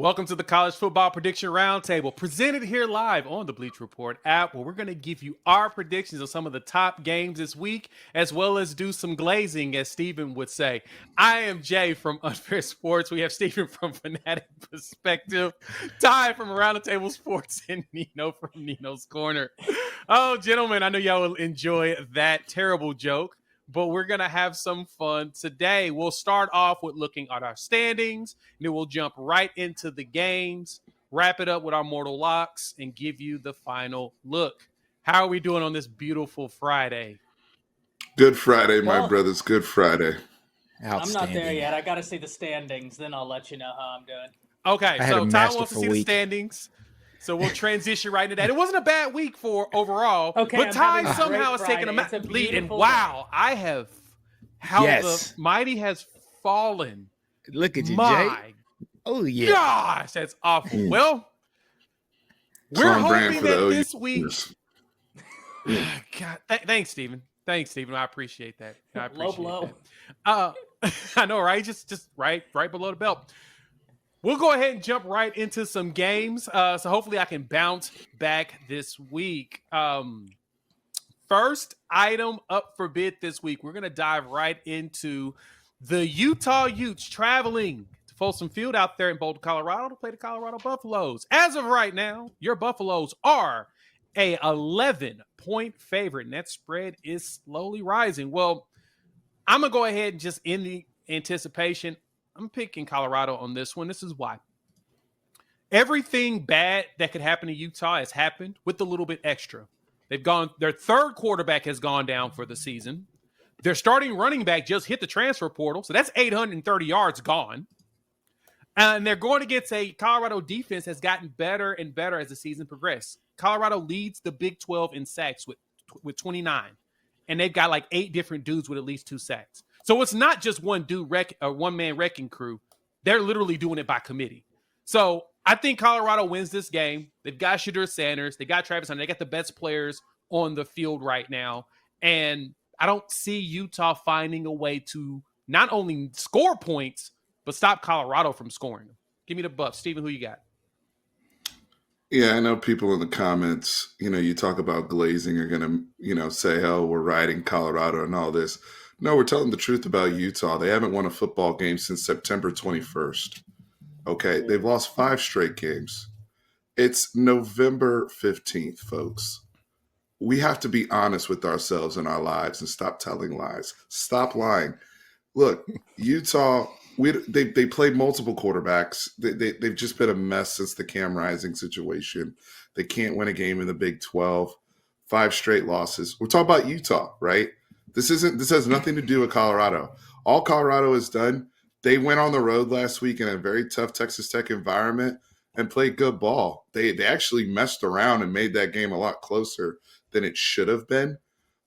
Welcome to the College Football Prediction Roundtable, presented here live on the Bleacher Report app, where we're going to give you our predictions of some of the top games this week, as well as do some glazing, as Steven would say. I am Jay from Unfair Sports. We have Steven from Fanatic Perspective, Ty from Around the Table Sports, and Nino from NinosCorner. Oh, gentlemen, I know y'all will enjoy that terrible joke, but we're going to have some fun today. We'll start off with looking at our standings, and then we'll jump right into the games, wrap it up with our mortal locks, and give you the final look. How are we doing on this beautiful Friday? Good Friday, my brothers. Good Friday. I'm not there yet. I got to see the standings, then I'll let you know how I'm doing. Okay, so Ty wants to see the standings. So we'll transition right into that. It wasn't a bad week for overall, okay, but Ty somehow has taken a lead. And wow, I have how the mighty has fallen. Look at you, Jay. Oh yeah. Gosh, that's awful. Well, we're hoping that this week. God, thanks, Steven. Thanks, Steven. I appreciate that. I appreciate that. I know, right? Just right below the belt. We'll go ahead and jump right into some games. So hopefully I can bounce back this week. First item up for bid this week, we're going to dive right into the Utah Utes traveling to Folsom Field out there in Boulder, Colorado to play the Colorado Buffaloes. As of right now, your Buffaloes are a 11-point favorite, and that spread is slowly rising. Well, I'm going to go ahead and just in the anticipation, I'm picking Colorado on this one. This is why. Everything bad that could happen to Utah has happened with a little bit extra. Their third quarterback has gone down for the season. Their starting running back just hit the transfer portal, so that's 830 yards gone. And they're going against a Colorado defense that's gotten better and better as the season progressed. Colorado leads the Big 12 in sacks with 29. And they've got like 8 different dudes with at least 2 sacks. So it's not just one one-man wrecking crew. They're literally doing it by committee. So I think Colorado wins this game. They've got Shedeur Sanders. They got Travis Hunter. They got the best players on the field right now. And I don't see Utah finding a way to not only score points, but stop Colorado from scoring them. Give me the Buffs. Steven, who you got? Yeah, I know people in the comments, you talk about glazing are going to, say, oh, we're riding Colorado and all this. No, we're telling the truth about Utah. They haven't won a football game since September 21st. Okay, they've lost 5 straight games. It's November 15th, folks. We have to be honest with ourselves and our lives and stop telling lies. Stop lying. Look, Utah, they played multiple quarterbacks. They've just been a mess since the Cam Rising situation. They can't win a game in the Big 12. 5 straight losses. We're talking about Utah, right? This has nothing to do with Colorado. All Colorado has done, they went on the road last week in a very tough Texas Tech environment and played good ball. They actually messed around and made that game a lot closer than it should have been.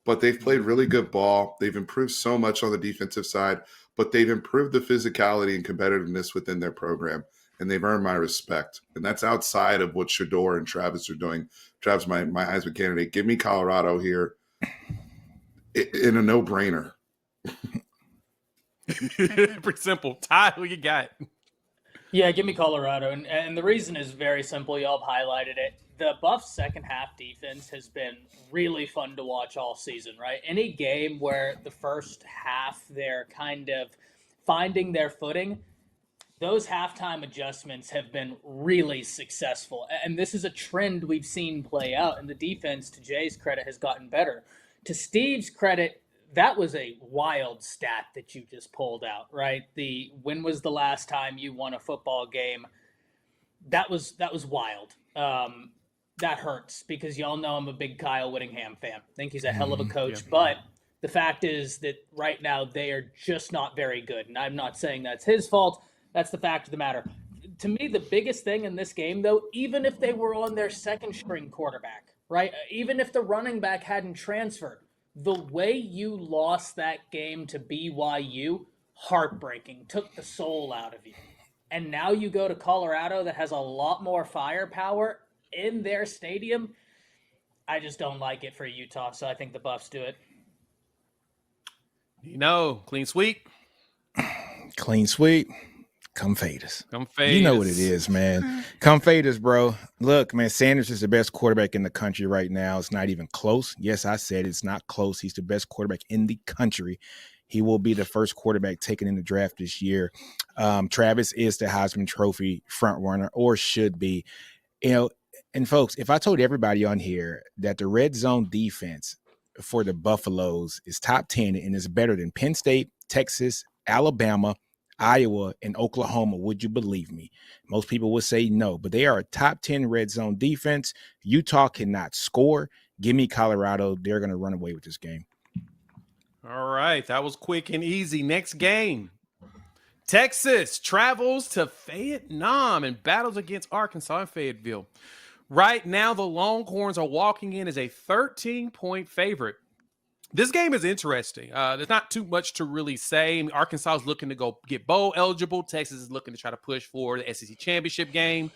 But they've played really good ball. They've improved so much on the defensive side, but they've improved the physicality and competitiveness within their program, and they've earned my respect. And that's outside of what Shedeur and Travis are doing. Travis, my Heisman candidate. Give me Colorado here in a no-brainer. Pretty simple. Ty, who you got? Yeah, give me Colorado. And the reason is very simple. Y'all have highlighted it. The Buffs' second half defense has been really fun to watch all season, right? Any game where the first half they're kind of finding their footing, those halftime adjustments have been really successful. And this is a trend we've seen play out. And the defense, to Jay's credit, has gotten better. To Steve's credit, that was a wild stat that you just pulled out, right? When was the last time you won a football game? That was wild. That hurts because y'all know I'm a big Kyle Whittingham fan. I think he's a hell of a coach, but the fact is that right now they are just not very good. And I'm not saying that's his fault. That's the fact of the matter. To me, the biggest thing in this game, though, even if they were on their second string quarterback, right? Even if the running back hadn't transferred, the way you lost that game to BYU, heartbreaking, took the soul out of you. And now you go to Colorado that has a lot more firepower in their stadium. I just don't like it for Utah, so I think the Buffs do it. Clean sweep. Clean sweep. Come fade us. Come fade You know us. what it is, man. Come fade us, bro. Look, man, Sanders is the best quarterback in the country right now. It's not even close. Yes, I said it's not close. He's the best quarterback in the country. He will be the first quarterback taken in the draft this year. Travis is the Heisman Trophy front runner, or should be. You know, and folks, if I told everybody on here that the red zone defense for the Buffaloes is top 10 and is better than Penn State, Texas, Alabama, Iowa, and Oklahoma, would you believe me? Most people would say no, but they are a top 10 red zone defense. Utah cannot score. Give me Colorado. They're going to run away with this game. All right. That was quick and easy. Next game. Texas travels to Vietnam and battles against Arkansas in Fayetteville. Right now, the Longhorns are walking in as a 13-point favorite. This game is interesting. There's not too much to really say. I mean, Arkansas is looking to go get bowl eligible. Texas is looking to try to push for the SEC championship game.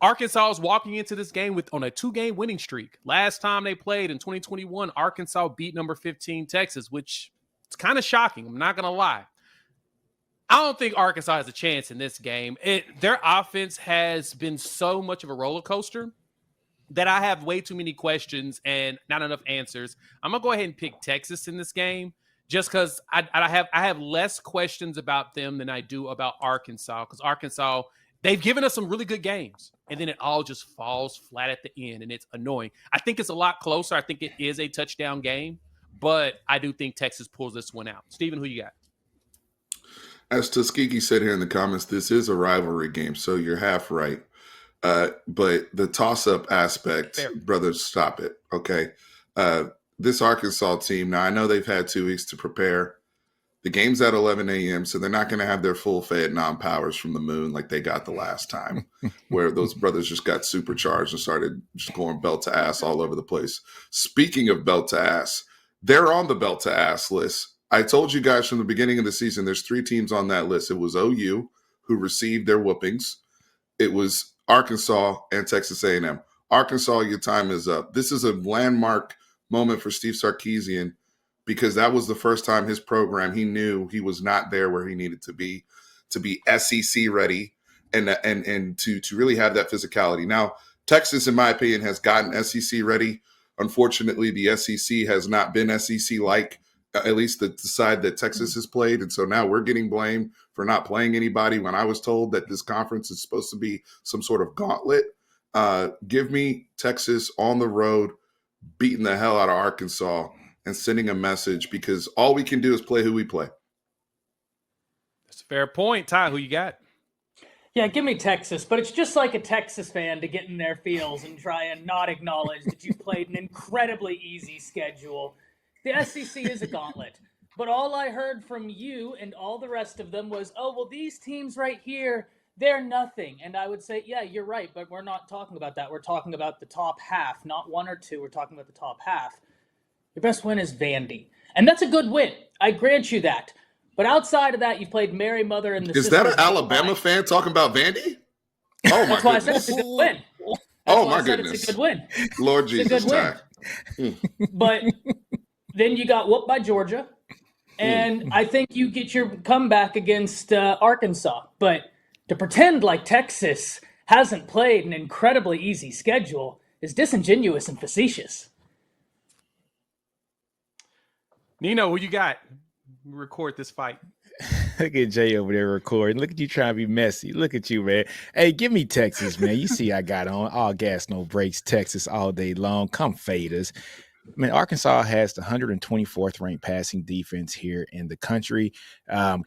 Arkansas is walking into this game on a 2-game winning streak. Last time they played in 2021, Arkansas beat number 15 Texas, which is kind of shocking. I'm not going to lie. I don't think Arkansas has a chance in this game. Their offense has been so much of a roller coaster that I have way too many questions and not enough answers. I'm going to go ahead and pick Texas in this game just because I have less questions about them than I do about Arkansas, because Arkansas, they've given us some really good games, and then it all just falls flat at the end, and it's annoying. I think it's a lot closer. I think it is a touchdown game, but I do think Texas pulls this one out. Steven, who you got? As Tuskegee said here in the comments, this is a rivalry game, so you're half right. But the toss-up aspect, Fair. brothers, stop it, okay? This Arkansas team, now I know they've had 2 weeks to prepare. The game's at 11 a.m., so they're not going to have their full Vietnam powers from the moon like they got the last time, where those brothers just got supercharged and started just going belt to ass all over the place. Speaking of belt to ass, they're on the belt to ass list. I told you guys from the beginning of the season, there's 3 teams on that list. It was OU, who received their whoopings. It was Arkansas and Texas A&M. Arkansas, your time is up. This is a landmark moment for Steve Sarkisian, because that was the first time his program, he knew he was not there where he needed to be SEC ready and to really have that physicality. Now, Texas, in my opinion, has gotten SEC ready. Unfortunately, the SEC has not been SEC-like, at least the side that Texas has played. And so now we're getting blamed for not playing anybody when I was told that this conference is supposed to be some sort of gauntlet. Give me Texas on the road, beating the hell out of Arkansas and sending a message, because all we can do is play who we play. That's a fair point. Ty, who you got? Yeah, give me Texas, but it's just like a Texas fan to get in their feels and try and not acknowledge that you played an incredibly easy schedule. The SEC is a gauntlet, but all I heard from you and all the rest of them was, oh, well, these teams right here, they're nothing. And I would say, yeah, you're right, but we're not talking about that. We're talking about the top half, not 1 or 2. We're talking about the top half. Your best win is Vandy, and that's a good win. I grant you that. But outside of that, you've played Mary Mother and the Is that an Alabama fan talking about Vandy? Oh, my That's why I goodness. said it's a good win. Oh, my goodness. It's a good win. Lord It's a Jesus, good win. But then you got whooped by Georgia, and I think you get your comeback against Arkansas. But to pretend like Texas hasn't played an incredibly easy schedule is disingenuous and facetious. Nino, who you got? Record this fight. Look at Jay over there recording. Look at you trying to be messy. Look at you, man. Hey, give me Texas, man. You see I got on all gas, no brakes, Texas all day long. Come fade us. Man, Arkansas has the 124th ranked passing defense here in the country.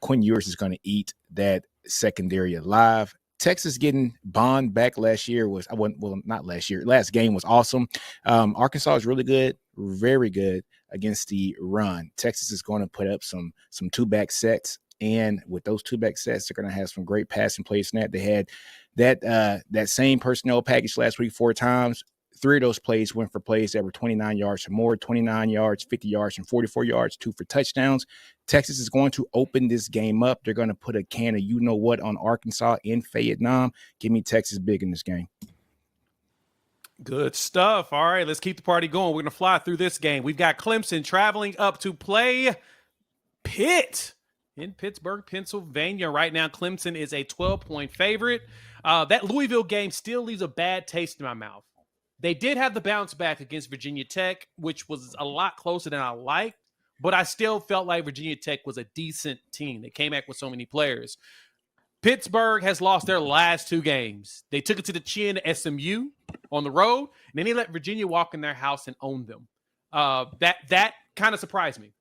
Quinn Ewers is going to eat that secondary alive. Texas getting Bond back last year was, not last year. Last game was awesome. Arkansas is really good, very good against the run. Texas is going to put up some 2-back sets, and with those 2-back sets, they're going to have some great passing play snap. They had that same personnel package last week 4 times. 3 of those plays went for plays that were 29 yards or more, 29 yards, 50 yards, and 44 yards, 2 for touchdowns. Texas is going to open this game up. They're going to put a can of you-know-what on Arkansas in Vietnam. Give me Texas big in this game. Good stuff. All right, let's keep the party going. We're going to fly through this game. We've got Clemson traveling up to play Pitt in Pittsburgh, Pennsylvania. Right now, Clemson is a 12-point favorite. That Louisville game still leaves a bad taste in my mouth. They did have the bounce back against Virginia Tech, which was a lot closer than I liked, but I still felt like Virginia Tech was a decent team. They came back with so many players. Pittsburgh has lost their last 2 games. They took it to the chin to SMU on the road, and then they let Virginia walk in their house and own them. That kind of surprised me.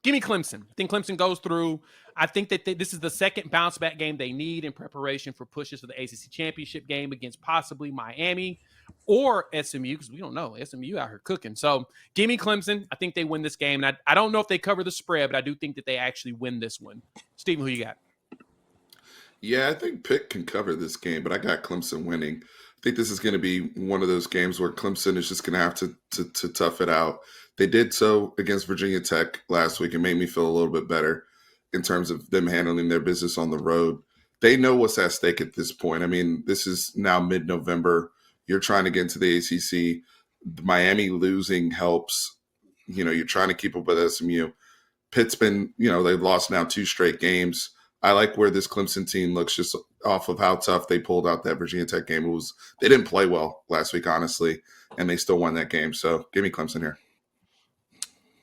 Give me Clemson. I think Clemson goes through. I think that this is the second bounce-back game they need in preparation for pushes for the ACC championship game against possibly Miami or SMU, because we don't know. SMU out here cooking. So give me Clemson. I think they win this game. And I don't know if they cover the spread, but I do think that they actually win this one. Steven, who you got? Yeah, I think Pitt can cover this game, but I got Clemson winning. I think this is going to be one of those games where Clemson is just going to have to tough it out. They did so against Virginia Tech last week. It made me feel a little bit better in terms of them handling their business on the road. They know what's at stake at this point. I mean, this is now mid-November. You're trying to get into the ACC. Miami losing helps. You're trying to keep up with SMU. Pitt's been, they've lost now 2 straight games. I like where this Clemson team looks just off of how tough they pulled out that Virginia Tech game. They didn't play well last week, honestly, and they still won that game. So give me Clemson here.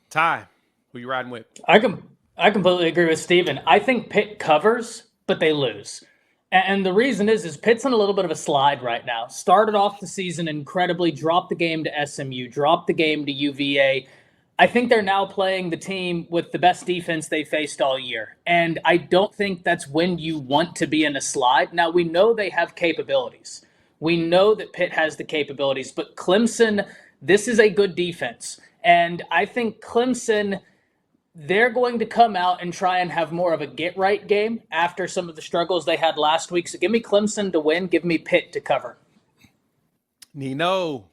Ty, who you riding with? I completely agree with Steven. I think Pitt covers, but they lose. And the reason is Pitt's on a little bit of a slide right now. Started off the season incredibly, dropped the game to SMU, dropped the game to UVA. I think they're now playing the team with the best defense they faced all year. And I don't think that's when you want to be in a slide. Now, we know they have capabilities. We know that Pitt has the capabilities. But Clemson, this is a good defense. And I think Clemson, they're going to come out and try and have more of a get-right game after some of the struggles they had last week. So give me Clemson to win. Give me Pitt to cover. Nino.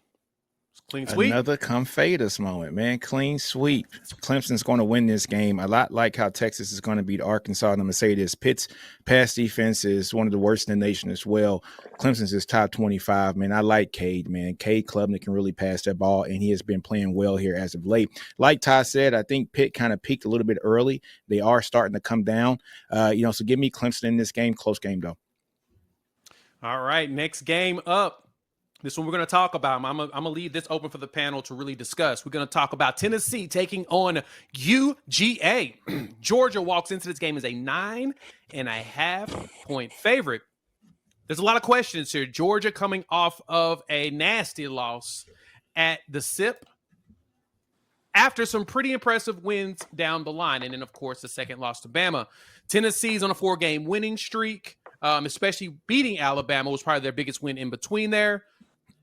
Clean sweep. Another come fade us moment, man. Clean sweep. Clemson's going to win this game. A lot like how Texas is going to beat Arkansas. And I'm going to say this. Pitt's pass defense is one of the worst in the nation as well. Clemson's is top 25, man. I like Cade, man. Cade Klubnik can really pass that ball, and he has been playing well here as of late. Like Ty said, I think Pitt kind of peaked a little bit early. They are starting to come down. So give me Clemson in this game. Close game, though. All right, next game up. This one we're going to talk about. I'm going to leave this open for the panel to really discuss. We're going to talk about Tennessee taking on UGA. Georgia walks into this game as a 9.5-point favorite. There's a lot of questions here. Georgia coming off of a nasty loss at the SIP after some pretty impressive wins down the line. And then, of course, the second loss to Bama. Tennessee's on a 4-game winning streak, especially beating Alabama was probably their biggest win in between there.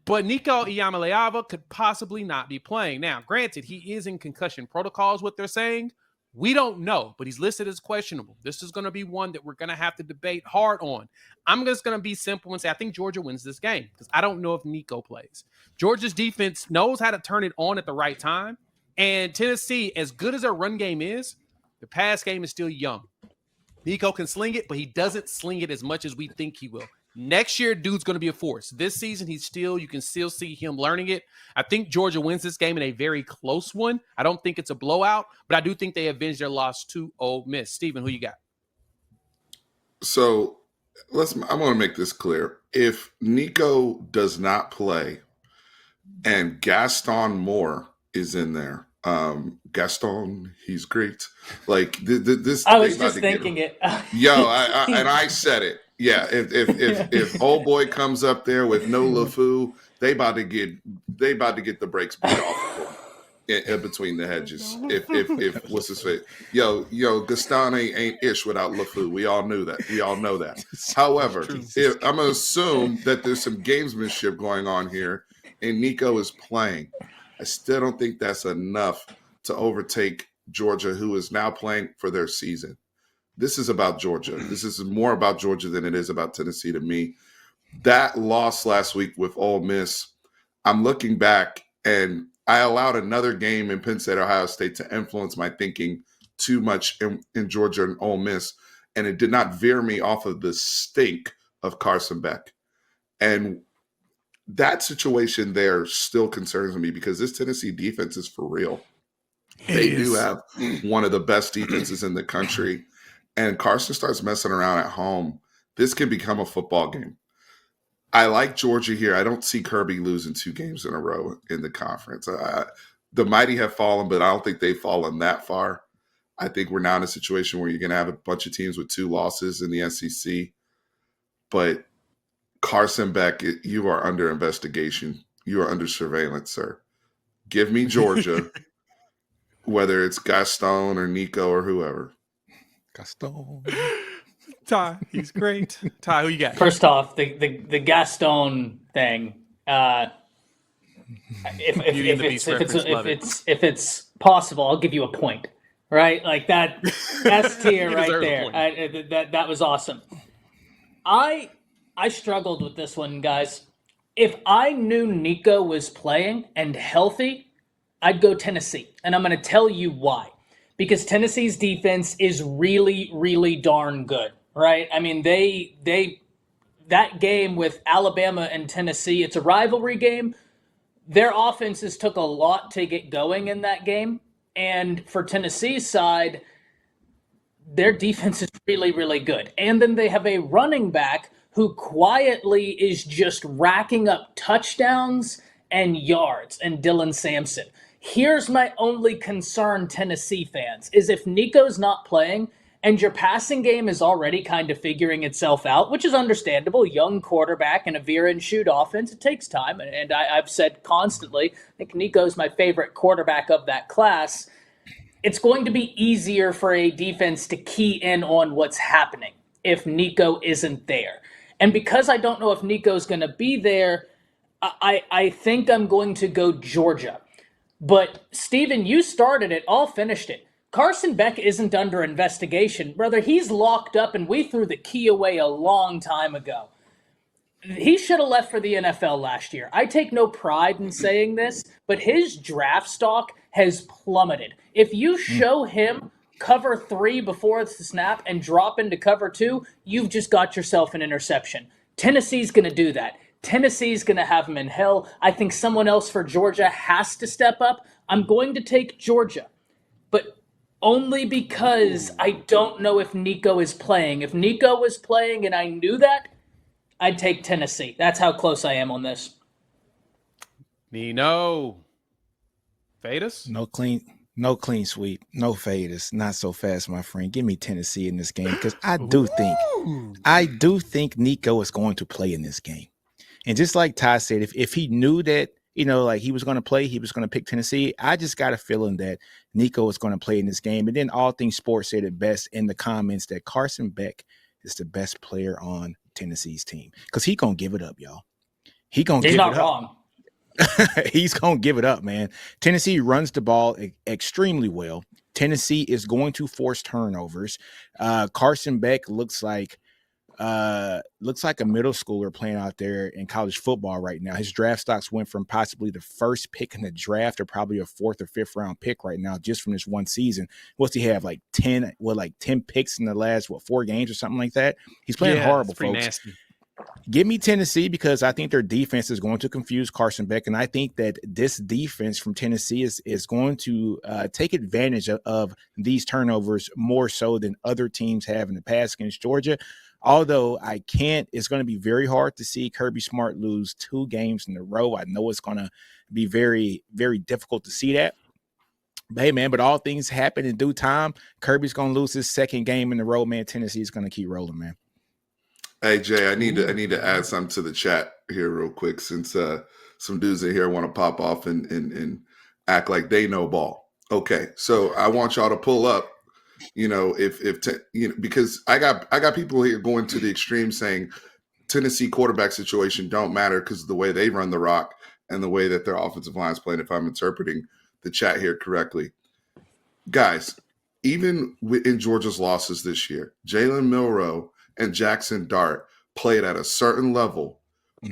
But Nico Iamaleava could possibly not be playing. Now, granted, he is in concussion protocols, what they're saying. We don't know, but he's listed as questionable. This is going to be one that we're going to have to debate hard on. I'm just going to be simple and say I think Georgia wins this game because I don't know if Nico plays. Georgia's defense knows how to turn it on at the right time. And Tennessee, as good as their run game is, the pass game is still young. Nico can sling it, but he doesn't sling it as much as we think he will. Next year, dude's going to be a force. This season, you can still see him learning it. I think Georgia wins this game in a very close one. I don't think it's a blowout, but I do think they avenge their loss to Ole Miss. Steven, who you got? So I'm going to make this clear. If Nico does not play and Gaston Moore is in there, Gaston, he's great. Like this. I was just thinking it. And I said it. Yeah, if old boy comes up there with no LeFou, they about to get the brakes beat off of him in between the hedges. If what's his face? Yo, Gaston ain't ish without LeFou. We all knew that. We all know that. However, I'm gonna assume that there's some gamesmanship going on here, and Nico is playing. I still don't think that's enough to overtake Georgia, who is now playing for their season. This is about Georgia. This is more about Georgia than it is about Tennessee to me. That loss last week with Ole Miss, I'm looking back, and I allowed another game in Penn State, Ohio State to influence my thinking too much in Georgia and Ole Miss, and it did not veer me off of the stink of Carson Beck. And that situation there still concerns me because this Tennessee defense is for real. They do have one of the best defenses in the country. and Carson starts messing around at home, this can become a football game. I like Georgia here. I don't see Kirby losing 2 games in a row in the conference. The mighty have fallen, but I don't think they've fallen that far. I think we're now in a situation where you're going to have a bunch of teams with 2 losses in the SEC. But Carson Beck, you are under investigation. You are under surveillance, sir. Give me Georgia, whether it's Gaston or Nico or whoever. Gaston. Ty, he's great. Ty, who you got? First off, the Gaston thing. If it's possible, I'll give you a point. Right, like that S tier right there. That was awesome. I struggled with this one, guys. If I knew Nico was playing and healthy, I'd go Tennessee, and I'm going to tell you why. Because Tennessee's defense is really, really darn good. Right? I mean, that game with Alabama and Tennessee, it's a rivalry game. Their offenses took a lot to get going in that game. And for Tennessee's side, their defense is really, really good. And then they have a running back who quietly is just racking up touchdowns and yards, and Dylan Sampson. Here's my only concern, Tennessee fans, is if Nico's not playing and your passing game is already kind of figuring itself out, which is understandable, young quarterback and a veer and shoot offense, it takes time. And I've said constantly, I think Nico's my favorite quarterback of that class. It's going to be easier for a defense to key in on what's happening if Nico isn't there. And because I don't know if Nico's going to be there, I think I'm going to go Georgia. But, Steven, you started it. I'll finish it. Carson Beck isn't under investigation. Brother, he's locked up, and we threw the key away a long time ago. He should have left for the NFL last year. I take no pride in saying this, but his draft stock has plummeted. If you show him cover 3 before the snap and drop into cover 2, you've just got yourself an interception. Tennessee's going to do that. Tennessee's going to have him in hell. I think someone else for Georgia has to step up. I'm going to take Georgia, but only because I don't know if Nico is playing. If Nico was playing and I knew that, I'd take Tennessee. That's how close I am on this. Nino. Fadus? No clean sweep. No faders. Not so fast, my friend. Give me Tennessee in this game because I do think Nico is going to play in this game. And just like Ty said, if he knew that, like he was going to play, he was going to pick Tennessee. I just got a feeling that Nico is going to play in this game. And then All Things Sports said it best in the comments that Carson Beck is the best player on Tennessee's team because he's going to give it up, y'all. He's not wrong. He's going to give it up, man. Tennessee runs the ball extremely well. Tennessee is going to force turnovers. Carson Beck looks like a middle schooler playing out there in college football right now. His draft stocks went from possibly the first pick in the draft to probably a 4th or 5th round pick right now just from this one season. What's he have, like 10 picks in the last 4 games or something like that? He's playing horrible, folks. Nasty. Give me Tennessee because I think their defense is going to confuse Carson Beck, and I think that this defense from Tennessee is going to take advantage of these turnovers more so than other teams have in the past against Georgia. Although it's going to be very hard to see Kirby Smart lose 2 games in a row. I know it's going to be very, very difficult to see that. But hey, man, but all things happen in due time. Kirby's going to lose his 2nd game in a row, man. Tennessee is going to keep rolling, man. Hey Jay, I need to add something to the chat here real quick since some dudes in here want to pop off and act like they know ball. Okay, so I want y'all to pull up. Because I got people here going to the extreme saying Tennessee quarterback situation don't matter because of the way they run the rock and the way that their offensive line is playing. If I'm interpreting the chat here correctly, guys, even in Georgia's losses this year, Jalen Milroe and Jackson Dart played at a certain level,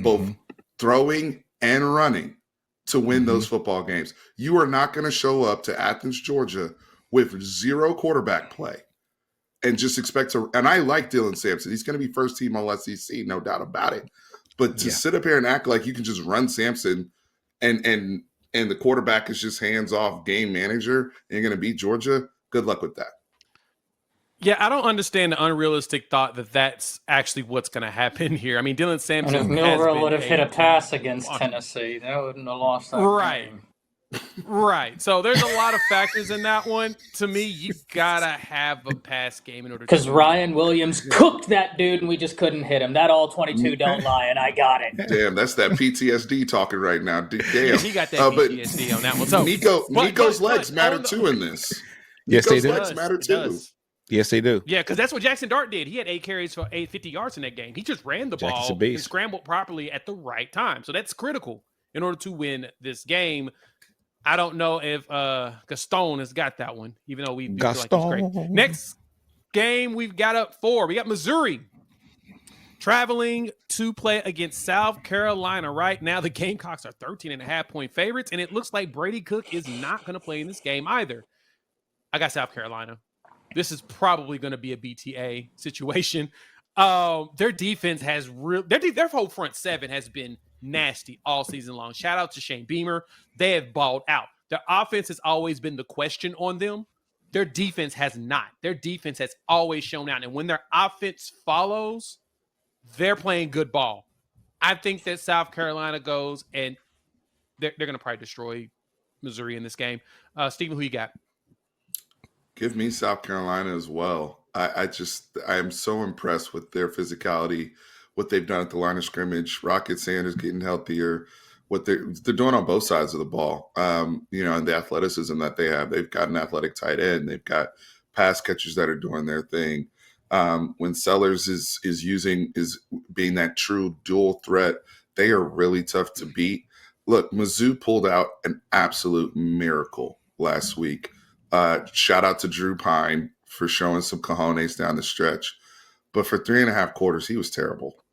both throwing and running, to win those football games. You are not going to show up to Athens, Georgia, with 0 quarterback play and just expect to. And I like Dylan Sampson. He's going to be first team all SEC, no doubt about it. But to sit up here and act like you can just run Sampson and the quarterback is just hands off game manager and you're going to beat Georgia, good luck with that. Yeah, I don't understand the unrealistic thought that that's actually what's going to happen here. I mean, Dylan And if Sampson has Milrow been would have hit a pass against monster. Tennessee, they wouldn't have lost that Right. game. Right. So there's a lot of factors in that one. To me, you gotta have a pass game in order to Because win. Ryan Williams cooked that dude and we just couldn't hit him. That all 22 don't lie, and I got it. Damn, that's that PTSD talking right now. Damn, Yeah, he got that but PTSD on that one. So, Nico's legs but matter on the- too in this. Yes, they Nico's do. legs matter It too. does. Yes, they do. Yeah, because that's what Jackson Dart did. He had 8 carries for 850 yards in that game. He just ran the Jackson's a ball and beast. scrambled properly at the right time. So that's critical in order to win this game. I don't know if Gaston has got that one, even though we feel like he's great. Gaston. Next game we've got up 4. We got Missouri traveling to play against South Carolina. Right now, the Gamecocks are 13.5-point favorites, and it looks like Brady Cook is not going to play in this game either. I got South Carolina. This is probably going to be a BTA situation. Their defense has their whole front seven has been nasty all season long. Shout out to Shane Beamer. They have balled out. Their offense has always been the question on them. Their defense has not. Their defense has always shown out. And when their offense follows, they're playing good ball. I think that South Carolina goes and they're going to probably destroy Missouri in this game. Stephen, who you got? Give me South Carolina as well. I am so impressed with their physicality, what they've done at the line of scrimmage. Rocket Sanders getting healthier, what they're doing on both sides of the ball. And the athleticism that they have. They've got an athletic tight end. They've got pass catchers that are doing their thing. When Sellers is being that true dual threat, they are really tough to beat. Look, Mizzou pulled out an absolute miracle last week. Shout out to Drew Pine for showing some cojones down the stretch. But for 3.5 quarters, he was terrible.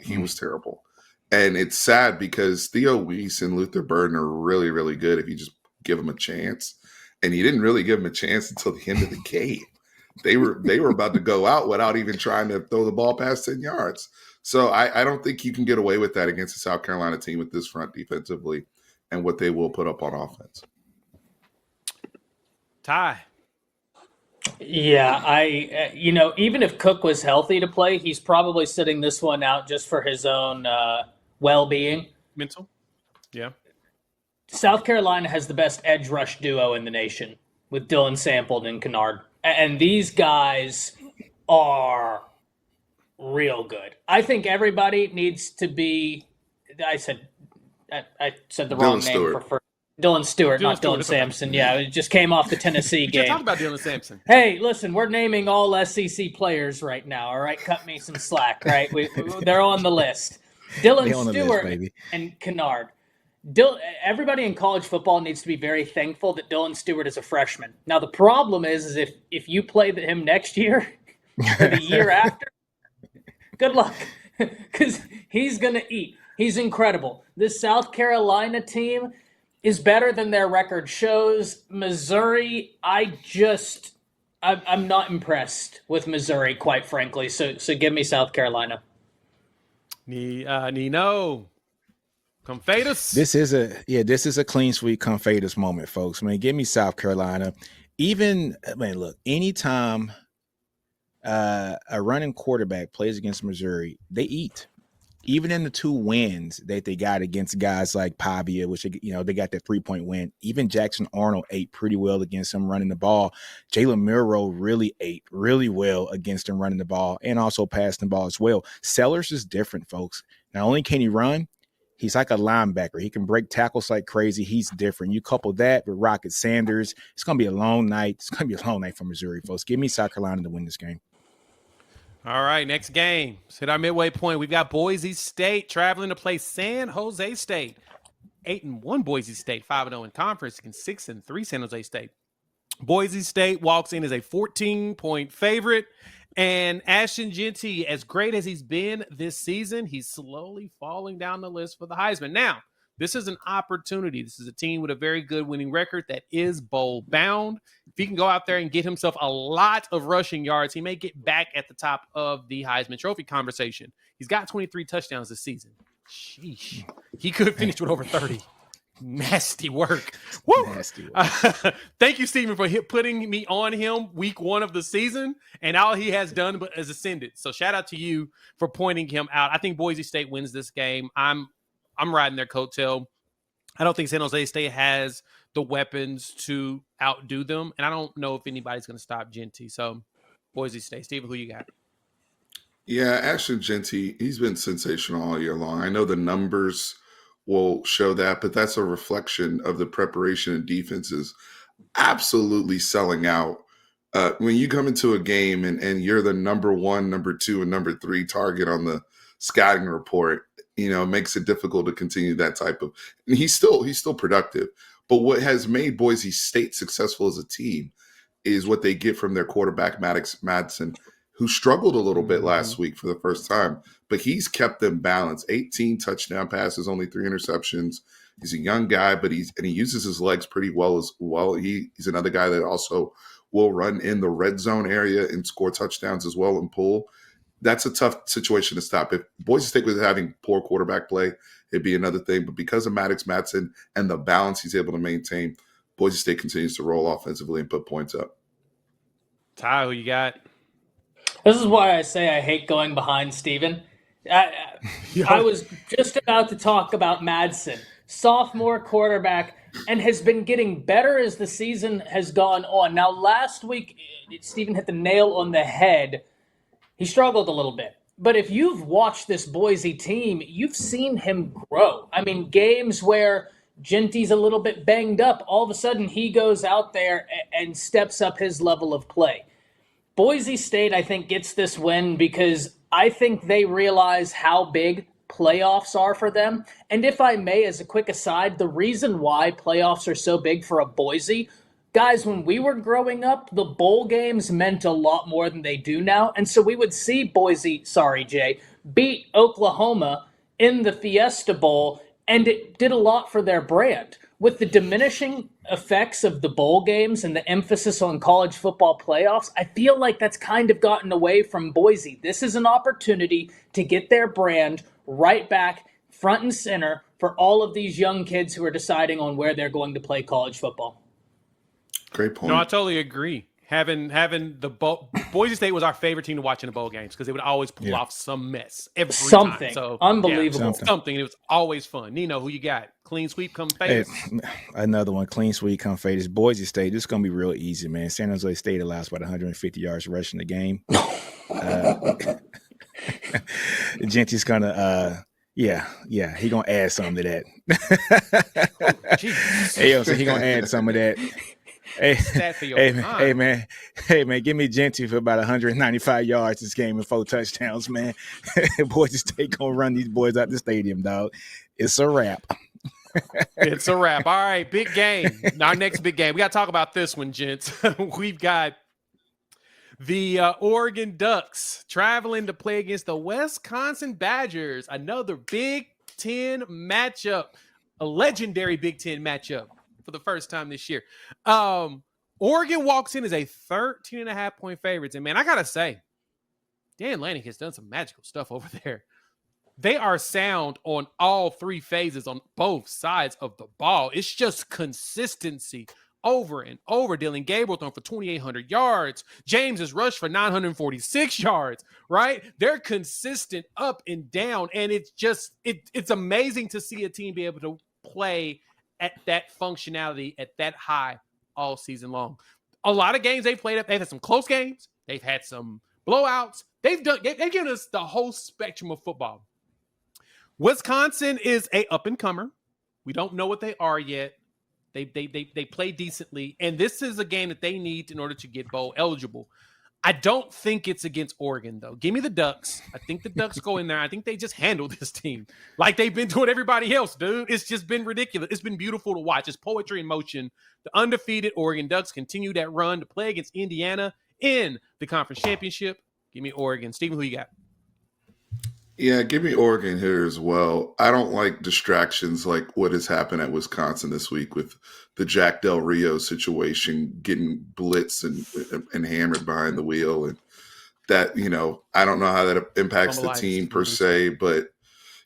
He was terrible. And it's sad because Theo Weiss and Luther Burden are really, really good if you just give them a chance. And he didn't really give them a chance until the end of the game. They were about to go out without even trying to throw the ball past 10 yards. So I don't think you can get away with that against the South Carolina team with this front defensively and what they will put up on offense. Ty. Yeah, even if Cook was healthy to play, he's probably sitting this one out just for his own well-being. Mental? Yeah. South Carolina has the best edge rush duo in the nation with Dylan Sampled and Kennard. And these guys are real good. I think everybody needs to be – I said the wrong name for Dylan Stewart, not Dylan Sampson. Yeah, it just came off the Tennessee game. Talk about Dylan Sampson. Hey, listen, we're naming all SEC players right now, all right? Cut me some slack, right? They're on the list. Dylan Stewart and Kennard. Everybody in college football needs to be very thankful that Dylan Stewart is a freshman. Now, the problem is if you play him next year or the year after, good luck, because he's going to eat. He's incredible. This South Carolina team is better than their record shows. Missouri, I'm not impressed with Missouri, quite frankly. So give me South Carolina. Nino, come fade us. This is a clean sweep come fade us moment, folks. Give me South Carolina. Look, anytime a running quarterback plays against Missouri, they eat. Even in the 2 wins that they got against guys like Pavia, which, they got that 3-point win. Even Jackson Arnold ate pretty well against him running the ball. Jalen Milrow really ate really well against him running the ball and also passing the ball as well. Sellers is different, folks. Not only can he run, he's like a linebacker. He can break tackles like crazy. He's different. You couple that with Rocket Sanders, it's going to be a long night. It's going to be a long night for Missouri, folks. Give me South Carolina to win this game. All right, next game. Let's hit our midway point. We've got Boise State traveling to play San Jose State. 8-1 Boise State, 5-0 in conference, and 6-3 San Jose State. Boise State walks in as a 14-point favorite. And Ashton Jeanty, as great as he's been this season, he's slowly falling down the list for the Heisman. Now, this is an opportunity. This is a team with a very good winning record that is bowl bound. If he can go out there and get himself a lot of rushing yards, he may get back at the top of the Heisman Trophy conversation. He's got 23 touchdowns this season. Sheesh. He could finish with over 30. Nasty work. Woo! Nasty work. Thank you, Stephen, for putting me on him week 1 of the season, and all he has done but has ascended. So shout out to you for pointing him out. I think Boise State wins this game. I'm riding their coattail. I don't think San Jose State has the weapons to outdo them, and I don't know if anybody's going to stop Genty. So Boise State. Stephen, who you got? Yeah, Ashton Genty, he's been sensational all year long. I know the numbers will show that, but that's a reflection of the preparation and defenses absolutely selling out. When you come into a game and you're the number 1, number 2, and number 3 target on the scouting report, it makes it difficult to continue that type of. And he's still productive. But what has made Boise State successful as a team is what they get from their quarterback, Maddox Madsen, who struggled a little bit last week for the first time, but he's kept them balanced. 18 touchdown passes, only 3 interceptions. He's a young guy, but he uses his legs pretty well as well. He's another guy that also will run in the red zone area and score touchdowns as well and pull. That's a tough situation to stop. If Boise State was having poor quarterback play, it'd be another thing. But because of Maddox Madsen and the balance he's able to maintain, Boise State continues to roll offensively and put points up. Ty, who you got? This is why I say I hate going behind Steven. I was just about to talk about Madsen, sophomore quarterback, and has been getting better as the season has gone on. Now, last week, Steven hit the nail on the head. He struggled a little bit. But if you've watched this Boise team, you've seen him grow. I mean, games where Genty's a little bit banged up, all of a sudden he goes out there and steps up his level of play. Boise State, I think, gets this win because I think they realize how big playoffs are for them. And if I may, as a quick aside, the reason why playoffs are so big for a Boise, guys, when we were growing up, the bowl games meant a lot more than they do now. And so we would see Boise, beat Oklahoma in the Fiesta Bowl, and it did a lot for their brand. With the diminishing effects of the bowl games and the emphasis on college football playoffs, I feel like that's kind of gotten away from Boise. This is an opportunity to get their brand right back front and center for all of these young kids who are deciding on where they're going to play college football. Great point. No, I totally agree. Having the Boise State was our favorite team to watch in the bowl games because they would always pull off some mess every something time. So unbelievable, something. It was always fun. Nino, who you got? Clean sweep, come fade. Hey, another one, clean sweep, come fade. It's Boise State. This is gonna be real easy, man. San Jose State allows about 150 yards rushing the game. Genty's gonna. Yeah, he gonna add something to that. So he gonna add some of that. Hey, man, give me Genty for about 195 yards this game and 4 touchdowns, man. Boise State gonna run these boys out the stadium, dog. It's a wrap. It's a wrap. All right, big game. Our next big game. We got to talk about this one, gents. We've got the Oregon Ducks traveling to play against the Wisconsin Badgers. Another Big Ten matchup, a legendary Big Ten matchup for the first time this year. Oregon walks in as a 13.5-point favorites. And, man, I got to say, Dan Lanning has done some magical stuff over there. They are sound on all 3 phases on both sides of the ball. It's just consistency over and over. Dylan Gabriel thrown for 2,800 yards. James has rushed for 946 yards, right? They're consistent up and down. And it's just, it's amazing to see a team be able to play at that functionality, at that high all season long. A lot of games they've played up. They've had some close games. They've had some blowouts. They've given us the whole spectrum of football. Wisconsin is a up-and-comer. We don't know what they are yet. They play decently, and this is a game that they need in order to get bowl eligible. I don't think it's against Oregon, though. Give me the Ducks. I think the Ducks go in there. I think they just handle this team like they've been doing everybody else, dude. It's just been ridiculous. It's been beautiful to watch. It's poetry in motion. The undefeated Oregon Ducks continue that run to play against Indiana in the conference championship. Give me Oregon. Steven, who you got? Yeah, give me Oregon here as well. I don't like distractions like what has happened at Wisconsin this week with the Jack Del Rio situation, getting blitzed and hammered behind the wheel. And that, I don't know how that impacts the team per se, but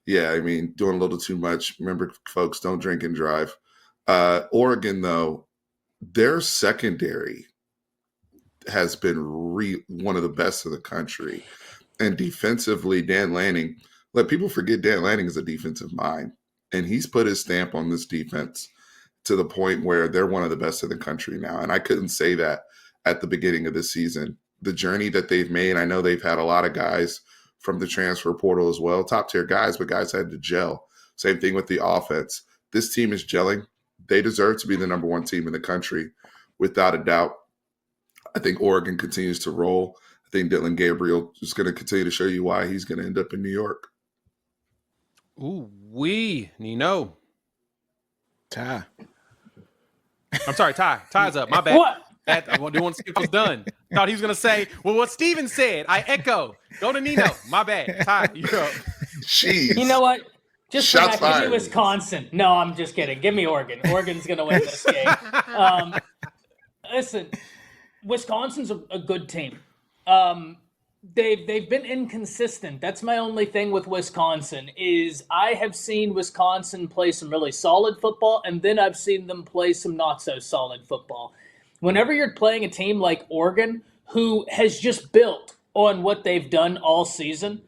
yeah, I mean, doing a little too much. Remember, folks, don't drink and drive. Oregon, though, their secondary has been one of the best in the country. And defensively, Dan Lanning, let people forget Dan Lanning is a defensive mind. And he's put his stamp on this defense to the point where they're one of the best in the country now. And I couldn't say that at the beginning of the season. The journey that they've made, I know they've had a lot of guys from the transfer portal as well, top-tier guys, but guys had to gel. Same thing with the offense. This team is gelling. They deserve to be the number one team in the country, without a doubt. I think Oregon continues to roll. I think Dylan Gabriel is going to continue to show you why he's going to end up in New York. Ooh, Nino. Ty. I'm sorry, Ty. Ty's up. My bad. What? I didn't want to skip was done. Thought he was going to say, well, what Steven said, I echo. Go to Nino. My bad. Ty, you're up. Jeez. You know what? Just Shots for that, give fired. me Wisconsin. No, I'm just kidding. Give me Oregon. Oregon's going to win this game. Listen, Wisconsin's a good team. They've been inconsistent. That's my only thing with Wisconsin is I have seen Wisconsin play some really solid football, and then I've seen them play some not so solid football. Whenever you're playing a team like Oregon, who has just built on what they've done all season,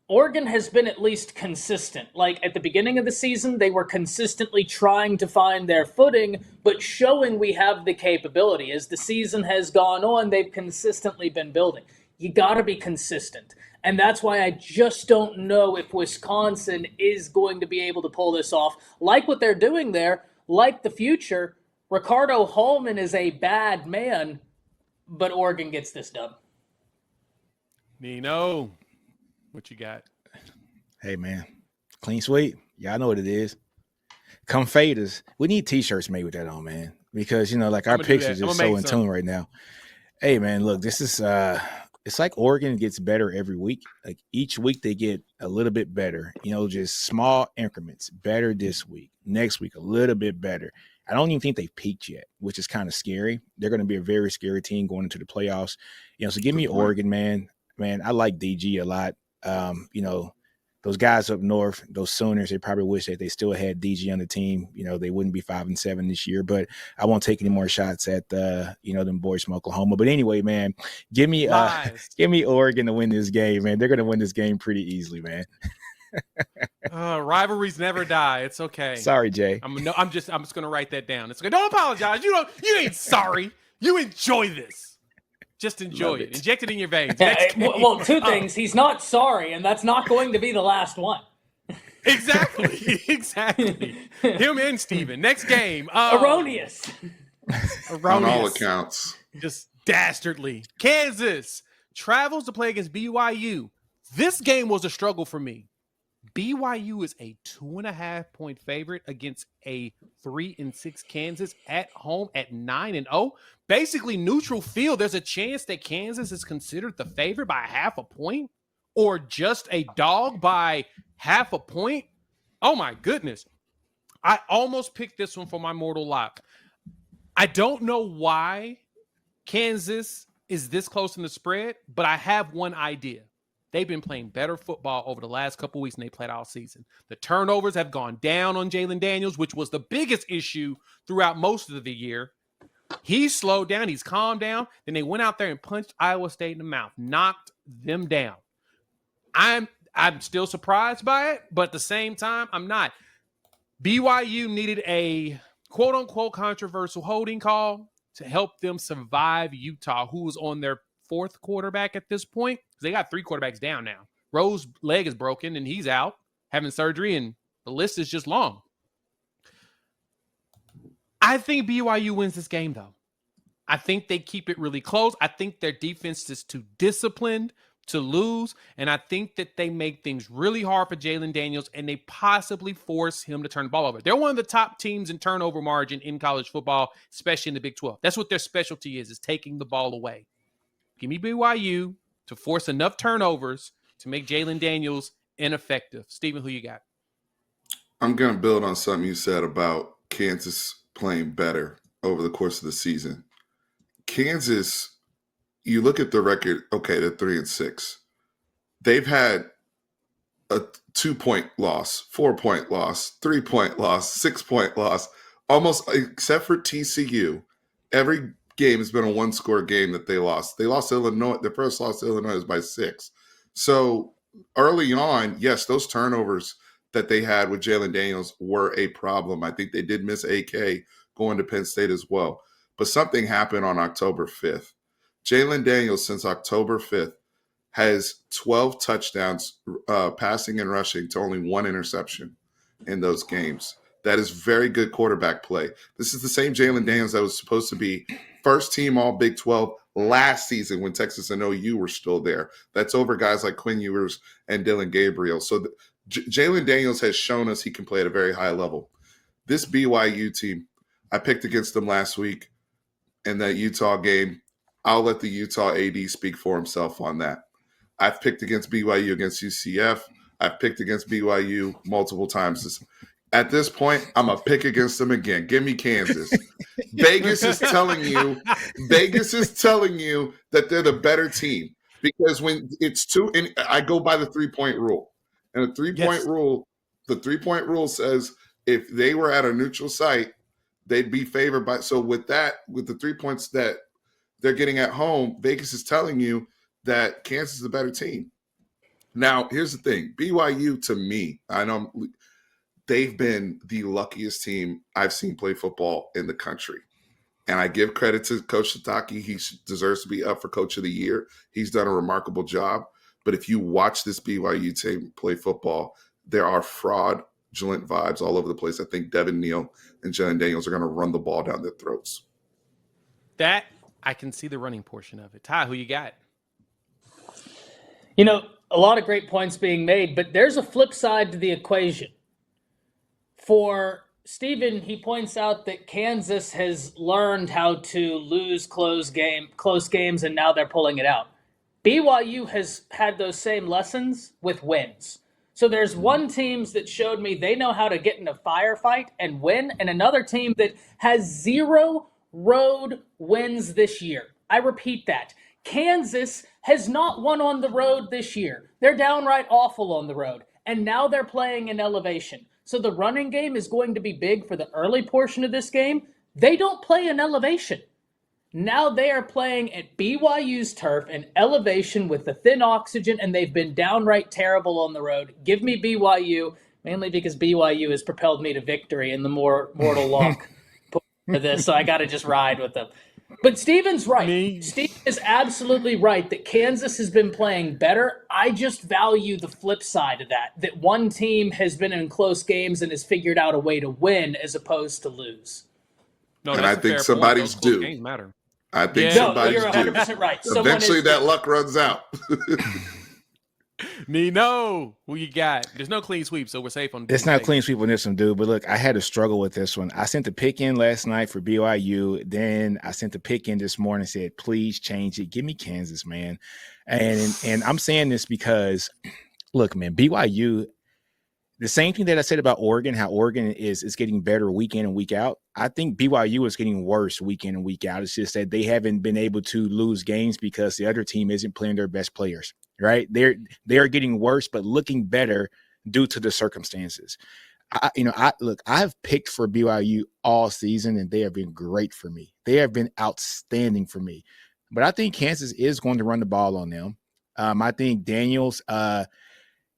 Oregon has been at least consistent. Like at the beginning of the season, they were consistently trying to find their footing, but showing we have the capability. As the season has gone on, they've consistently been building. You got to be consistent. And that's why I just don't know if Wisconsin is going to be able to pull this off. Like what they're doing there, like the future, Ricardo Holman is a bad man, but Oregon gets this dub. Nino, what you got? Hey, man. Clean sweep. Y'all know what it is. Come fade us. We need T-shirts made with that on, man. Because, like our picks are just so in tune right now. Hey, man, look, this is it's like Oregon gets better every week. Like each week they get a little bit better. Just small increments. Better this week. Next week, a little bit better. I don't even think they've peaked yet, which is kind of scary. They're going to be a very scary team going into the playoffs. So give me Oregon, man. Man, I like DG a lot. Those guys up north, those Sooners, they probably wish that they still had DG on the team. They wouldn't be 5-7 this year, but I won't take any more shots at them boys from Oklahoma. But anyway, man, give me Oregon to win this game, man. They're going to win this game pretty easily, man. Rivalries never die. It's okay. Sorry, Jay. I'm just going to write that down. It's okay. Don't apologize. You ain't sorry. You enjoy this. Just enjoy it. Inject it in your veins. Well, two things. He's not sorry, and that's not going to be the last one. Exactly. Him and Steven. Next game. Erroneous. On all accounts. Just dastardly. Kansas travels to play against BYU. This game was a struggle for me. BYU is a 2.5-point favorite against a 3-6 Kansas at home at 9-0. Basically neutral field. There's a chance that Kansas is considered the favorite by 0.5 point or just a dog by 0.5 point. Oh my goodness. I almost picked this one for my mortal lock. I don't know why Kansas is this close in the spread, but I have one idea. They've been playing better football over the last couple of weeks than they played all season. The turnovers have gone down on Jalen Daniels, which was the biggest issue throughout most of the year. He's slowed down. He's calmed down. Then they went out there and punched Iowa State in the mouth, knocked them down. I'm still surprised by it, but at the same time, I'm not. BYU needed a quote-unquote controversial holding call to help them survive Utah, who was on their fourth quarterback at this point. They got 3 quarterbacks down now. Rowe's leg is broken, and he's out having surgery, and the list is just long. I think BYU wins this game, though. I think they keep it really close. I think their defense is too disciplined to lose, and I think that they make things really hard for Jalen Daniels, and they possibly force him to turn the ball over. They're one of the top teams in turnover margin in college football, especially in the Big 12. That's what their specialty is taking the ball away. Give me BYU to force enough turnovers to make Jalen Daniels ineffective. Steven, who you got? I'm going to build on something you said about Kansas playing better over the course of the season. Kansas, you look at the record, okay, they're 3-6. They've had a 2-point loss, 4-point loss, 3-point loss, 6-point loss almost except for TCU, every game has been a one-score game that they lost. They lost to Illinois. Their first loss to Illinois was by 6. So early on, yes, those turnovers that they had with Jalen Daniels were a problem. I think they did miss AK going to Penn State as well. But something happened on October 5th. Jalen Daniels, since October 5th, has 12 touchdowns passing and rushing to only 1 interception in those games. That is very good quarterback play. This is the same Jalen Daniels that was supposed to be first team all Big 12 last season when Texas and OU were still there. That's over guys like Quinn Ewers and Dylan Gabriel. So Jalen Daniels has shown us he can play at a very high level. This BYU team, I picked against them last week in that Utah game. I'll let the Utah AD speak for himself on that. I've picked against BYU against UCF. I've picked against BYU multiple times. At this point, I'm going to pick against them again. Give me Kansas. Vegas is telling you that they're the better team because when it's 2, and I go by the 3-point rule. And the 3-point rule says if they were at a neutral site, they'd be favored by. So with the 3 points that they're getting at home, Vegas is telling you that Kansas is a better team. Now, here's the thing. BYU, to me, I know they've been the luckiest team I've seen play football in the country. And I give credit to Coach Sataki. He deserves to be up for Coach of the Year. He's done a remarkable job. But if you watch this BYU team play football, there are fraudulent vibes all over the place. I think Devin Neal and Jalen Daniels are going to run the ball down their throats. That, I can see the running portion of it. Ty, who you got? You know, a lot of great points being made, but there's a flip side to the equation. For Steven, he points out that Kansas has learned how to lose close games, and now they're pulling it out. BYU has had those same lessons with wins. So there's one team that showed me they know how to get in a firefight and win, and another team that has 0 road wins this year. I repeat that. Kansas has not won on the road this year. They're downright awful on the road, and now they're playing in elevation. So the running game is going to be big for the early portion of this game. They don't play in elevation. Now they are playing at BYU's turf in elevation with the thin oxygen, and they've been downright terrible on the road. Give me BYU, mainly because BYU has propelled me to victory in the more mortal lock for this, so I got to just ride with them. But Steven's right. Steven is absolutely right that Kansas has been playing better. I just value the flip side of that one team has been in close games and has figured out a way to win as opposed to lose. No, and I think somebody's due. Games matter. I think somebody's you're 100% right. Eventually that luck runs out. Nino, who you got? There's no clean sweep, so we're safe on It's not a clean sweep on this one, dude. But look, I had to struggle with this one. I sent the pick in last night for BYU. Then I sent the pick in this morning and said, please change it. Give me Kansas, man. And I'm saying this because, look, man, BYU, the same thing that I said about Oregon, how Oregon is getting better week in and week out. I think BYU is getting worse week in and week out. It's just that they haven't been able to lose games because the other team isn't playing their best players, right? They are getting worse, but looking better due to the circumstances. I've picked for BYU all season, and they have been great for me. They have been outstanding for me. But I think Kansas is going to run the ball on them. I think Daniels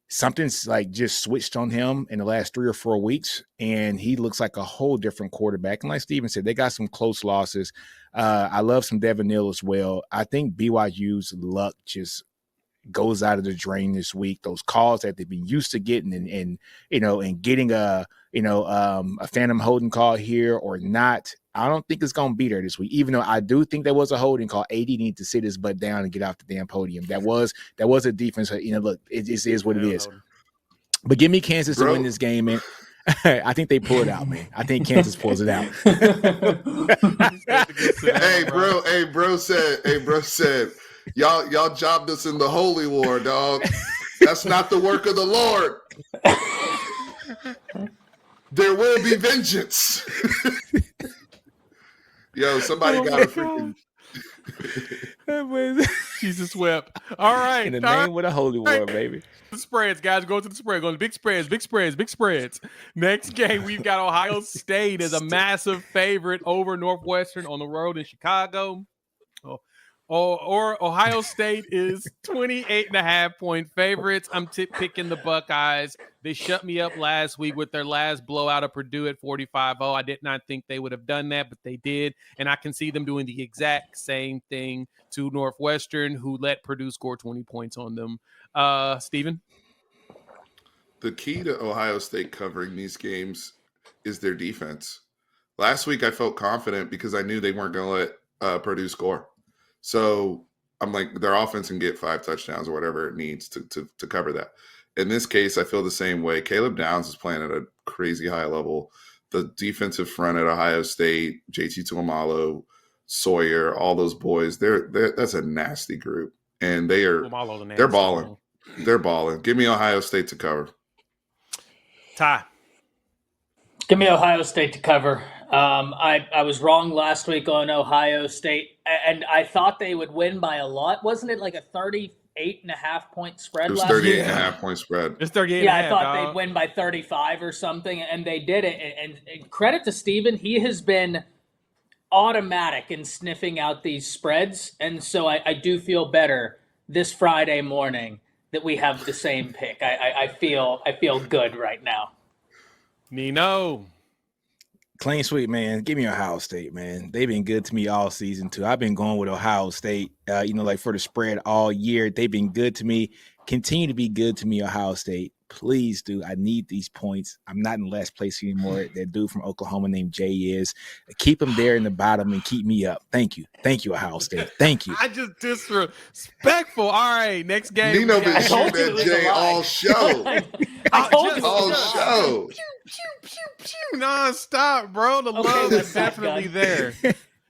something's like just switched on him in the last 3 or 4 weeks, and he looks like a whole different quarterback. And like Steven said, they got some close losses. I love some Devin Neal as well. I think BYU's luck just goes out of the drain this week. Those calls that they've been used to getting and getting a phantom holding call here or not, I don't think it's going to be there this week, even though I do think there was a holding call. AD needs to sit his butt down and get off the damn podium. That was a defense. Look, it just is what it is. But give me Kansas to win this game, man. I think they pull it out, man. I think Kansas pulls it out. Hey, bro said, y'all jobbed us in the holy war, dog. That's not the work of the Lord. There will be vengeance. Yo, somebody got a freaking Jesus swept. All right. In the all name of the holy war, baby. the spreads, guys. Go to the spread. Go to big spreads, big spreads, big spreads. Next game, we've got Ohio State as a massive favorite over Northwestern on the road in Chicago. Or Ohio State is 28.5-point favorites. I'm picking the Buckeyes. They shut me up last week with their last blowout of Purdue at 45-0. I did not think they would have done that, but they did. And I can see them doing the exact same thing to Northwestern, who let Purdue score 20 points on them. Steven? The key to Ohio State covering these games is their defense. Last week, I felt confident because I knew they weren't going to let Purdue score. So I'm like, their offense can get 5 touchdowns or whatever it needs to cover that. In this case, I feel the same way. Caleb Downs is playing at a crazy high level. The defensive front at Ohio State, JT Tuamalo, Sawyer, all those boys, that's a nasty group. And they're balling. They're balling. Give me Ohio State to cover. Ty. Give me Ohio State to cover. I was wrong last week on Ohio State, and I thought they would win by a lot. Wasn't it like a 38.5-point spread It was last 38.5-point spread. It's 38. Yeah, I thought they'd win by 35 or something, and they did it. And credit to Steven, he has been automatic in sniffing out these spreads, and so I do feel better this Friday morning that we have the same pick. I feel good right now. Nino. Clean sweep, man. Give me Ohio State, man. They've been good to me all season, too. I've been going with Ohio State, like for the spread all year. They've been good to me. Continue to be good to me, Ohio State. Please do. I need these points. I'm not in last place anymore. That dude from Oklahoma named Jay is. Keep him there in the bottom and keep me up. Thank you. Thank you, Ohio State. Thank you. I just disrespectful. All right, next game. Nino been shooting at Jay all show. I told you. All show. Non-stop, bro. The love that's is not definitely done. there.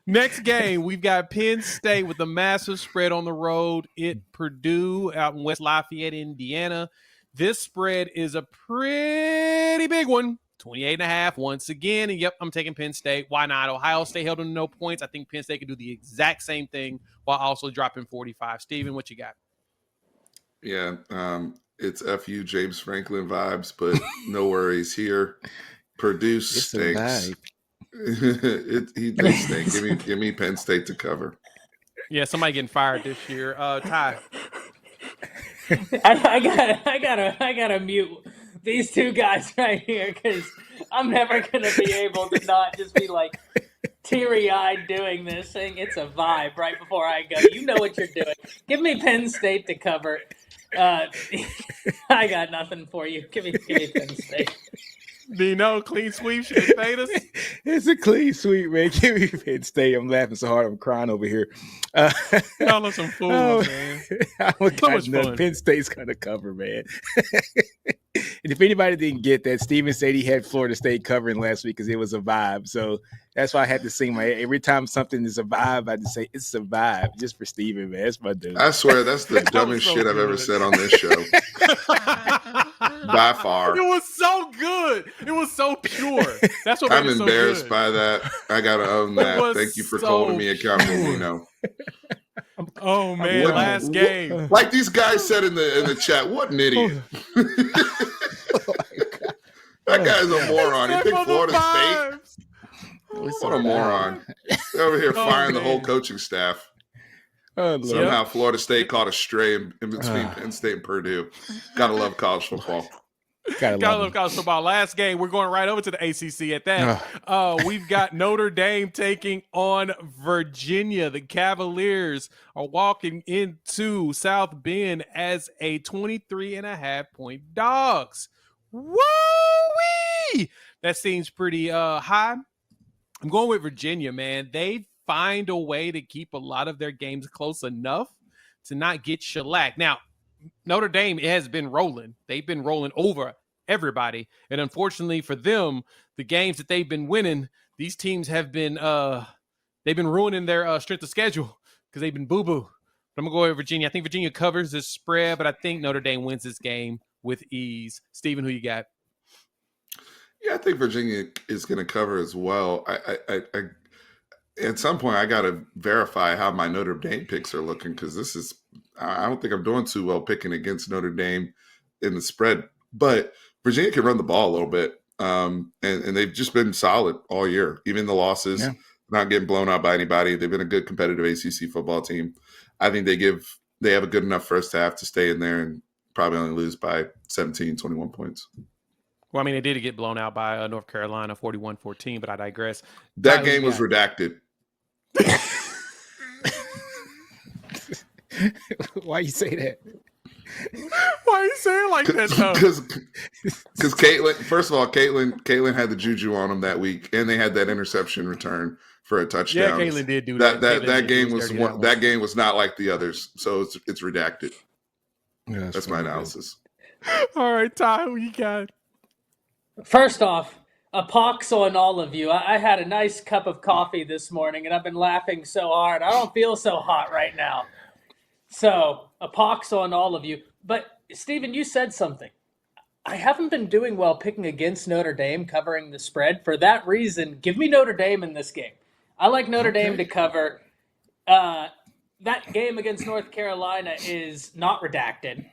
Next game, we've got Penn State with a massive spread on the road at Purdue out in West Lafayette, Indiana. This spread is a pretty big one. 28.5 once again. And yep, I'm taking Penn State. Why not? Ohio State held them to no points. I think Penn State can do the exact same thing while also dropping 45. Steven, what you got? Yeah, it's FU James Franklin vibes, but no worries here. Purdue stinks. They stink. Give me Penn State to cover. Yeah, somebody getting fired this year. Ty. I gotta mute these two guys right here because I'm never gonna be able to not just be like teary-eyed doing this, saying it's a vibe right before I go. You know what you're doing. Give me Penn State to cover. I got nothing for you. Give me Penn State. Nino, clean sweep. Should fade us. It's a clean sweep, man. Give me Penn State. I'm laughing so hard I'm crying over here. Y'all are some fools, man. So much fun. Penn State's gonna cover, man. And if anybody didn't get that, Steven said he had Florida State covering last week because it was a vibe. So that's why I had to sing every time something is a vibe, I just say it's a vibe just for Steven, man. That's my dude. I swear that's the dumbest shit I've ever said on this show. By far. It was so good. It was so pure. That's what I'm made it so embarrassed good. by that. I gotta own that. Thank you for holding me accountable, Nino. Oh man, last game. Like these guys said in the chat, what an idiot. That guy's a moron. He picked Florida State. What a moron. They're over here firing the whole coaching staff. Somehow Florida State caught a stray in between Penn State and Purdue. Gotta love college football. Gotta love college football. Last game, we're going right over to the ACC at that. We've got Notre Dame taking on Virginia. The Cavaliers are walking into South Bend as a 23.5-point dogs. Woo-wee! That seems pretty high. I'm going with Virginia, man. They find a way to keep a lot of their games close enough to not get shellacked. Now, Notre Dame has been rolling. They've been rolling over everybody. And unfortunately for them, the games that they've been winning, these teams have been they've been ruining their strength of schedule because they've been boo-boo. But I'm going to go with Virginia. I think Virginia covers this spread, but I think Notre Dame wins this game with ease. Steven, who you got? Yeah, I think Virginia is going to cover as well. at some point I got to verify how my Notre Dame picks are looking, because I don't think I'm doing too well picking against Notre Dame in the spread. But Virginia can run the ball a little bit, and they've just been solid all year, even the losses, not getting blown out by anybody. They've been a good competitive ACC football team. I think they have a good enough first half to stay in there and probably only lose by 17, 21 points. Well, I mean, they did get blown out by North Carolina 41-14, but I digress. That game was redacted. Why you say that? Why are you saying like that, though? Because Caitlin, first of all, Caitlin had the juju on them that week, and they had that interception return for a touchdown. Yeah, Caitlin did do that. That game was not like the others, so it's redacted. Yeah, that's my analysis. All right, Ty, who you got? First off, a pox on all of you. I had a nice cup of coffee this morning, and I've been laughing so hard. I don't feel so hot right now. So, a pox on all of you. But, Steven, you said something. I haven't been doing well picking against Notre Dame covering the spread. For that reason, give me Notre Dame in this game. I like Notre Dame to cover. That game against North Carolina is not redacted.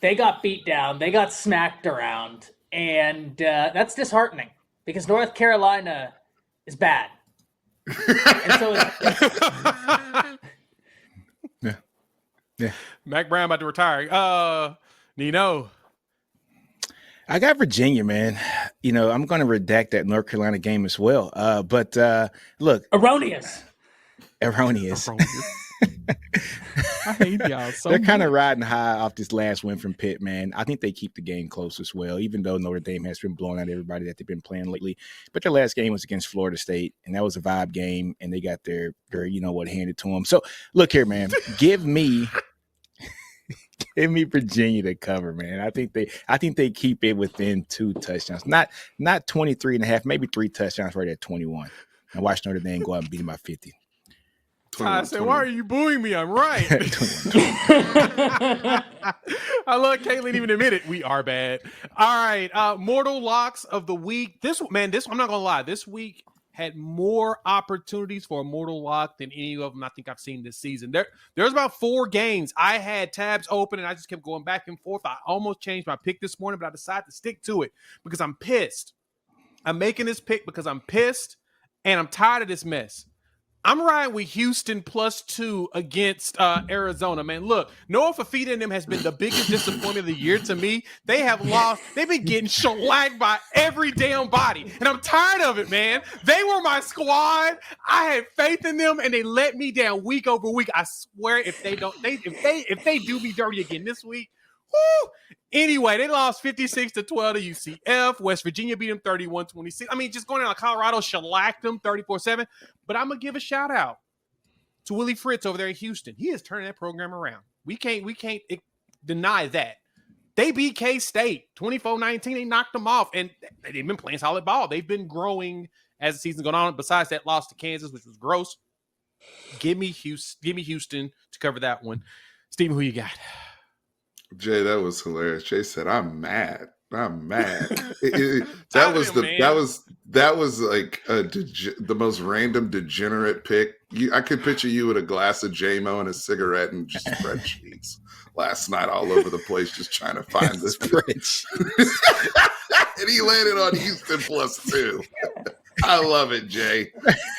They got beat down. They got smacked around. And that's disheartening because North Carolina is bad. And so yeah. Mac Brown about to retire. Nino. I got Virginia, man. I'm going to redact that North Carolina game as well. But look. Erroneous. I hate y'all so They're kind of riding high off this last win from Pitt, man. I think they keep the game close as well, even though Notre Dame has been blowing out everybody that they've been playing lately. But their last game was against Florida State, and that was a vibe game, and they got their handed to them. So, look here, man. Give me Virginia to cover, man. I think they keep it within 2 touchdowns. Not 23.5, maybe 3 touchdowns right at 21. And watch Notre Dame go out and beat them by 50. I said, why are you booing me? I'm right. I love Caitlin even admitted we are bad. All right. Mortal locks of the week. This I'm not going to lie. This week had more opportunities for a mortal lock than any of them I think I've seen this season. There's about 4 games. I had tabs open and I just kept going back and forth. I almost changed my pick this morning, but I decided to stick to it because I'm pissed. I'm making this pick because I'm pissed and I'm tired of this mess. I'm riding with Houston +2 against Arizona, man. Look, Noah Fafita and them has been the biggest disappointment of the year to me. They have lost. They've been getting shellacked by every damn body, and I'm tired of it, man. They were my squad. I had faith in them, and they let me down week over week. I swear, if they do me dirty again this week, whoo. Anyway, they lost 56-12 to UCF. West Virginia beat them 31-26. I mean, just going down to Colorado, shellacked them 34-7. But I'm going to give a shout out to Willie Fritz over there in Houston. He is turning that program around. We can't deny that. They beat K-State 24-19. They knocked them off, and they've been playing solid ball. They've been growing as the season's gone on. Besides that loss to Kansas, which was gross, give me Houston to cover that one. Steven, who you got? Jay, that was hilarious. Jay said, "I'm mad. That was like the most random degenerate pick. I could picture you with a glass of JMO and a cigarette and just spreadsheets last night all over the place, just trying to find this spreadsheet. And he landed on Houston +2. I love it, Jay.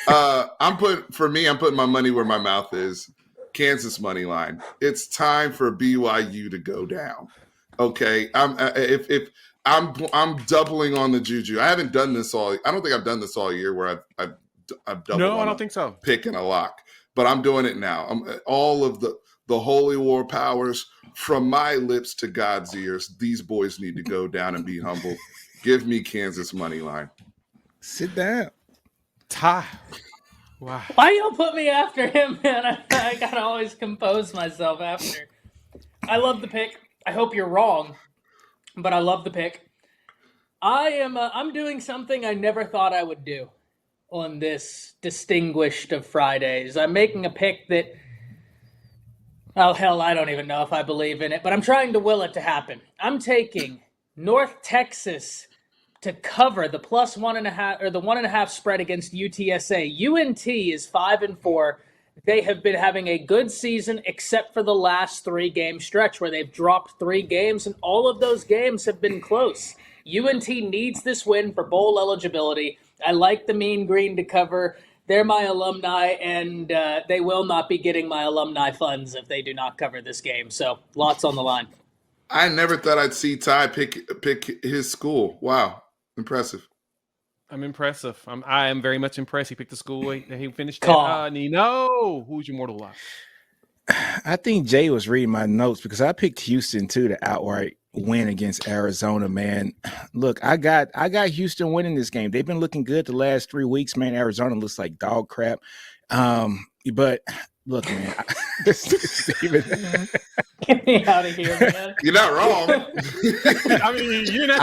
I'm putting my money where my mouth is. Kansas money line. It's time for BYU to go down. Okay, I'm doubling on the juju. I haven't done this I don't think I've done this all year where I've doubled. No, I don't think so. Pick and a lock, but I'm doing it now. All of the holy war powers from my lips to God's ears. These boys need to go down and be humble. Give me Kansas money line. Sit down, Ty. Wow. Why y'all put me after him, man? I gotta always compose myself after. I love the pick. I hope you're wrong, but I love the pick. I'm doing something I never thought I would do on this distinguished of Fridays. I'm making a pick that, oh hell, I don't even know if I believe in it, but I'm trying to will it to happen. I'm taking North Texas to cover the plus 1.5 or the 1.5 spread against UTSA. UNT is 5-4. They have been having a good season except for the last 3-game stretch where they've dropped 3 games, and all of those games have been close. UNT needs this win for bowl eligibility. I like the Mean Green to cover. They're my alumni, and they will not be getting my alumni funds if they do not cover this game. So lots on the line. I never thought I'd see Ty pick his school. Wow, impressive. I'm impressive. I am very much impressed. He picked the school that he finished Call. at. Nino, who's your mortal lock? I think Jay was reading my notes because I picked Houston too to outright win against Arizona, man. Look, I got Houston winning this game. They've been looking good the last 3 weeks, man. Arizona looks like dog crap. But look, man. Get me out of here, man. You're not wrong. I mean, you're not.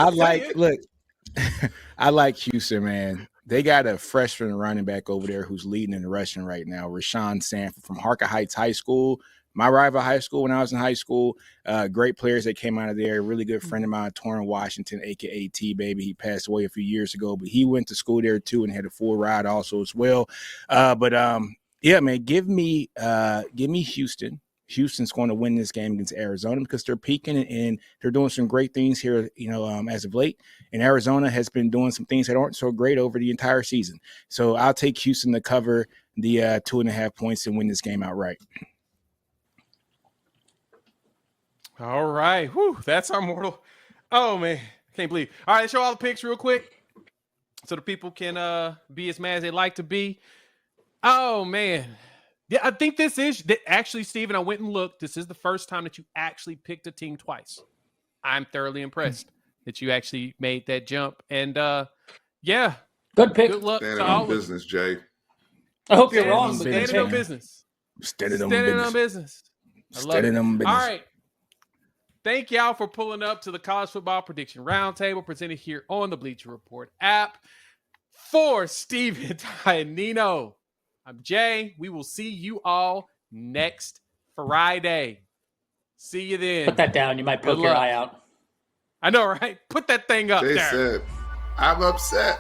I like Houston, man. They got a freshman running back over there who's leading in the rushing right now, Rashawn Sanford from Harker Heights High School, my rival high school when I was in high school. Great players that came out of there. A really good friend of mine, Torrin Washington, a.k.a. T-Baby. He passed away a few years ago, but he went to school there too and had a full ride also as well. Yeah, man, give me Houston. Houston's going to win this game against Arizona because they're peaking and they're doing some great things here, as of late. And Arizona has been doing some things that aren't so great over the entire season. So I'll take Houston to cover the 2.5 points and win this game outright. All right. Whew, that's our mortal. Oh, man. Can't believe. All right, show all the picks real quick so the people can be as mad as they like to be. Oh, man. Yeah, I think this is actually, Steven, I went and looked. This is the first time that you actually picked a team twice. I'm thoroughly impressed that you actually made that jump. And yeah, good pick. Good luck Standing to on all business, Jay. I hope you're wrong. Standing on business. Standing on business. I love it. on business. All right. Thank y'all for pulling up to the College Football Prediction Roundtable presented here on the Bleacher Report app. For Steven, Ty, and Nino, I'm Jay. We will see you all next Friday. See you then. Put that down. You might poke your eye out. I know, right? Put that thing up Jay there. said, I'm upset.